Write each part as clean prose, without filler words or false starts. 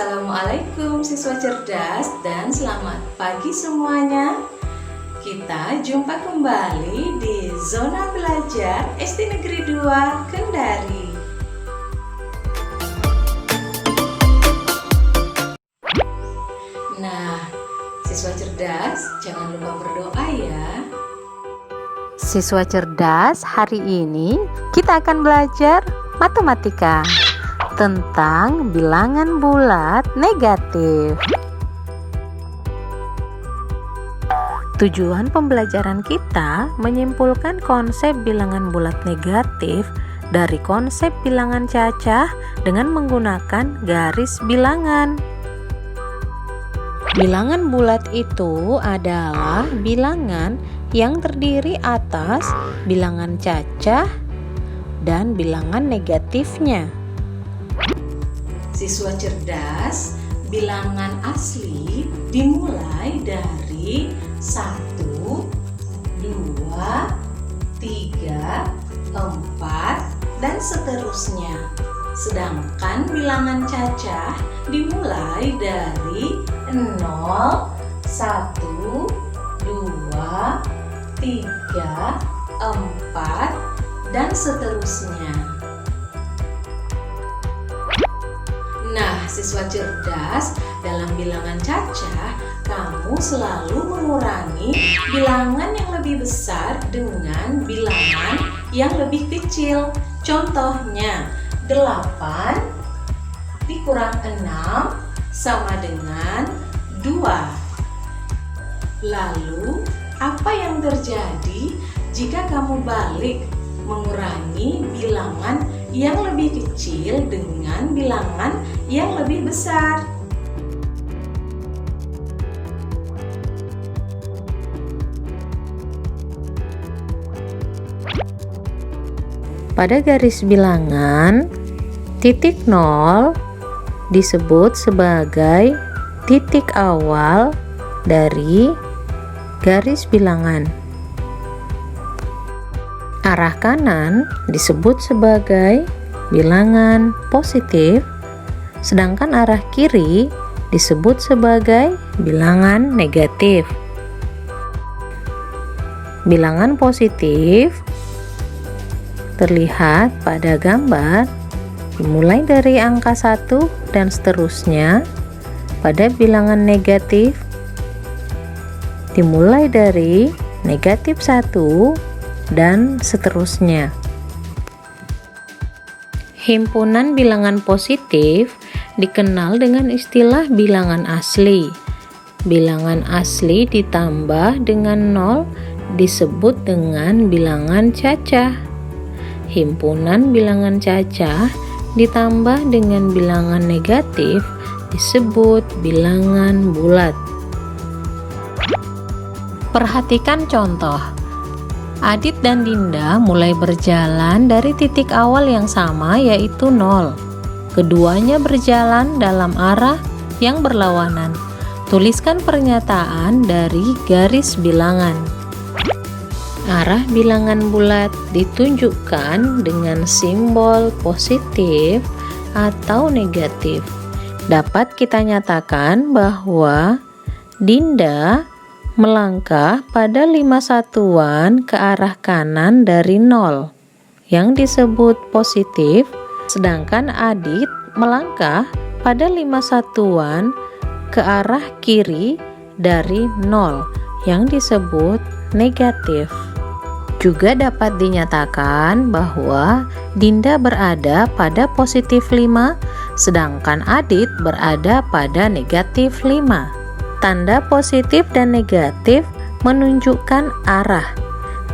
Assalamualaikum siswa cerdas dan selamat pagi semuanya. Kita jumpa kembali di Zona Belajar SD Negeri 2 Kendari. Nah, siswa cerdas jangan lupa berdoa ya. Siswa cerdas, hari ini kita akan belajar matematika tentang bilangan bulat negatif. Tujuan pembelajaran kita menyimpulkan konsep bilangan bulat negatif dari konsep bilangan cacah dengan menggunakan garis bilangan. Bilangan bulat itu adalah bilangan yang terdiri atas bilangan cacah dan bilangan negatifnya. Siswa cerdas, bilangan asli dimulai dari 1, 2, 3, 4, dan seterusnya. Sedangkan bilangan cacah dimulai dari 0, 1, 2, 3, 4, dan seterusnya. Nah, siswa cerdas, dalam bilangan cacah, kamu selalu mengurangi bilangan yang lebih besar dengan bilangan yang lebih kecil. Contohnya, 8 dikurang 6 sama dengan 2. Lalu, apa yang terjadi jika kamu balik mengurangi bilangan yang lebih kecil dengan bilangan yang lebih besar? Pada garis bilangan, titik 0 disebut sebagai titik awal dari garis bilangan. Arah kanan disebut sebagai bilangan positif, sedangkan arah kiri disebut sebagai bilangan negatif. Bilangan positif terlihat pada gambar dimulai dari angka 1 dan seterusnya. Pada bilangan negatif dimulai dari negatif 1 dan seterusnya. Himpunan bilangan positif dikenal dengan istilah bilangan asli. Bilangan asli ditambah dengan 0 disebut dengan bilangan cacah. Himpunan bilangan cacah ditambah dengan bilangan negatif disebut bilangan bulat. Perhatikan contoh. Adit dan Dinda mulai berjalan dari titik awal yang sama, yaitu 0. Keduanya berjalan dalam arah yang berlawanan. Tuliskan pernyataan dari garis bilangan. Arah bilangan bulat ditunjukkan dengan simbol positif atau negatif. Dapat kita nyatakan bahwa Dinda melangkah pada 5 satuan ke arah kanan dari 0 yang disebut positif, sedangkan Adit melangkah pada 5 satuan ke arah kiri dari 0 yang disebut negatif. Juga dapat dinyatakan bahwa Dinda berada pada positif 5, sedangkan Adit berada pada negatif 5. Tanda positif dan negatif menunjukkan arah.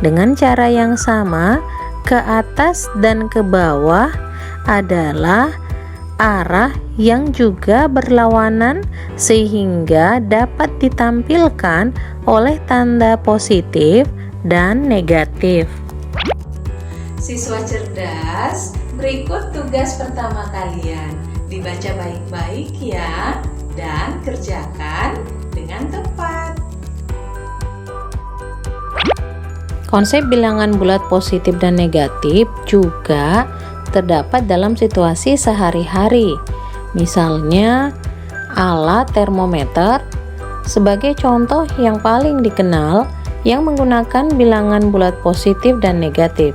Dengan cara yang sama, ke atas dan ke bawah adalah arah yang juga berlawanan sehingga dapat ditampilkan oleh tanda positif dan negatif. Siswa cerdas, berikut tugas pertama kalian. Dibaca baik-baik ya, dan kerjakan dengan tepat. Konsep bilangan bulat positif dan negatif juga terdapat dalam situasi sehari-hari. Misalnya, alat termometer sebagai contoh yang paling dikenal yang menggunakan bilangan bulat positif dan negatif.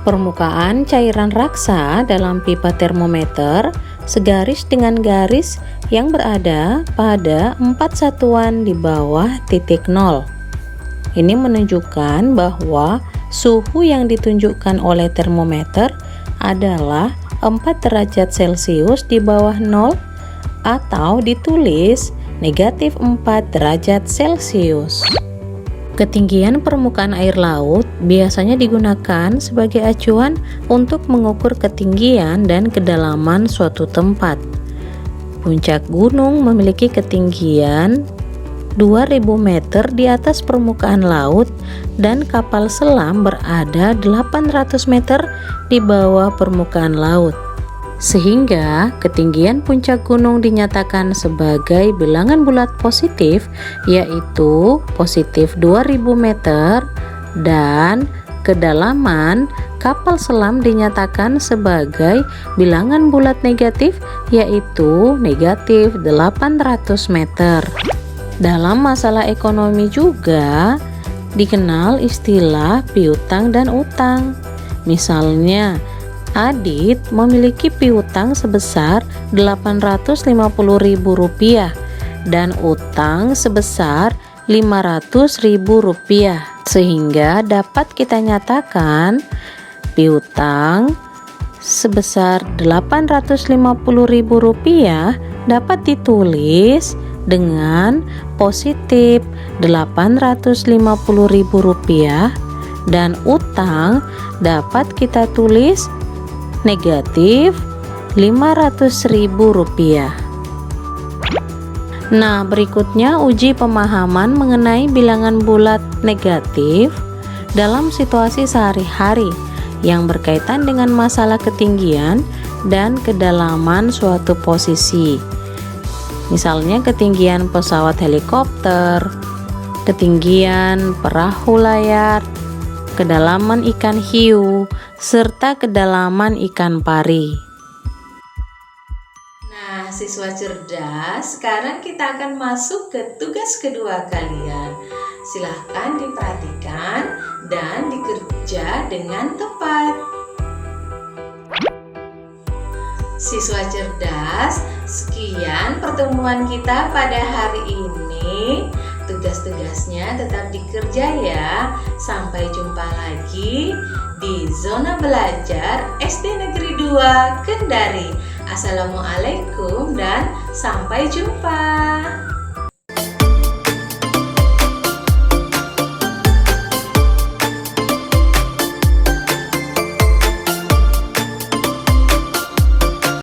Permukaan cairan raksa dalam pipa termometer segaris dengan garis yang berada pada 4 satuan di bawah titik nol. Ini menunjukkan bahwa suhu yang ditunjukkan oleh termometer adalah 4 derajat Celcius di bawah nol atau ditulis negatif 4 derajat Celcius. Ketinggian permukaan air laut biasanya digunakan sebagai acuan untuk mengukur ketinggian dan kedalaman suatu tempat. Puncak gunung memiliki ketinggian 2000 meter di atas permukaan laut dan kapal selam berada 800 meter di bawah permukaan laut. Sehingga ketinggian puncak gunung dinyatakan sebagai bilangan bulat positif, yaitu positif 2000 meter, dan kedalaman kapal selam dinyatakan sebagai bilangan bulat negatif, yaitu negatif 800 meter. Dalam masalah ekonomi juga dikenal istilah piutang dan utang. Misalnya, Adit memiliki piutang sebesar Rp850.000 dan utang sebesar Rp500.000, sehingga dapat kita nyatakan piutang sebesar Rp850.000 dapat ditulis dengan positif Rp850.000 dan utang dapat kita tulis negatif Rp500.000. Nah, berikutnya uji pemahaman mengenai bilangan bulat negatif dalam situasi sehari-hari yang berkaitan dengan masalah ketinggian dan kedalaman suatu posisi. Misalnya ketinggian pesawat helikopter, ketinggian perahu layar, kedalaman ikan hiu, serta kedalaman ikan pari. Nah, siswa cerdas, sekarang kita akan masuk ke tugas kedua kalian. Silahkan diperhatikan dan dikerja dengan tepat. Siswa cerdas, sekian pertemuan kita pada hari ini. Tugas-tugasnya tetap dikerja ya. Sampai jumpa lagi di Zona Belajar SD Negeri 2 Kendari. Assalamualaikum dan sampai jumpa.